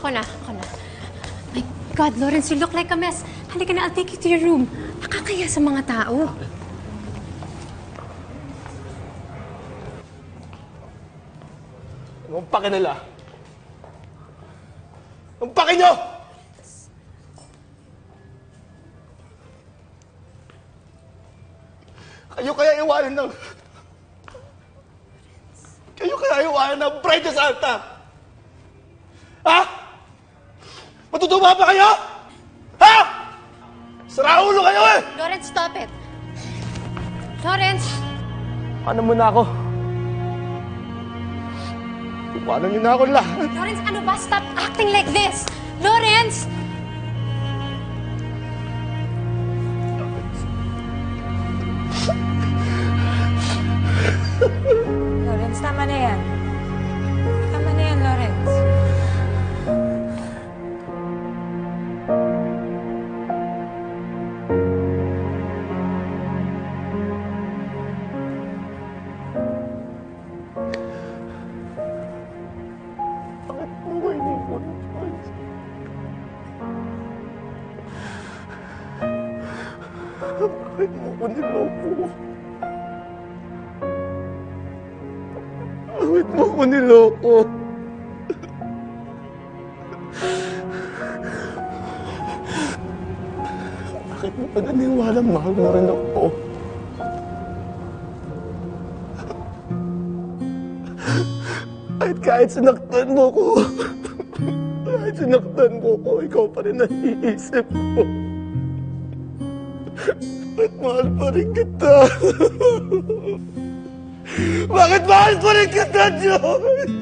Ako na. My God, Lawrence, you look like a mess. Halika na, I'll take you to your room. Nakakaya sa mga tao. Anong pake nila? Anong pake nyo? Kayo kaya iwanan ng bride sa altar? Ha? Matutuwa pa kayo? Ha? Sira ulo kayo eh! Lawrence, stop it. Lawrence! Ano mo na ako? Iwanan niyo na ako lahat. Lawrence, ano ba? Stop acting like this! Lawrence! Lawrence, tama na yan. Tama na yan, Lawrence. Bakit mo ko iniwan, Charles? Bakit mo ko niloko? Bakit mo ko niloko? Bakit mo pa naniwalang mahal mo rin ako? Kahit sinaktan mo ko, ikaw pa rin naiisip ko. Bakit mahal pa rin kita? Bakit mahal pa rin kita, Joy?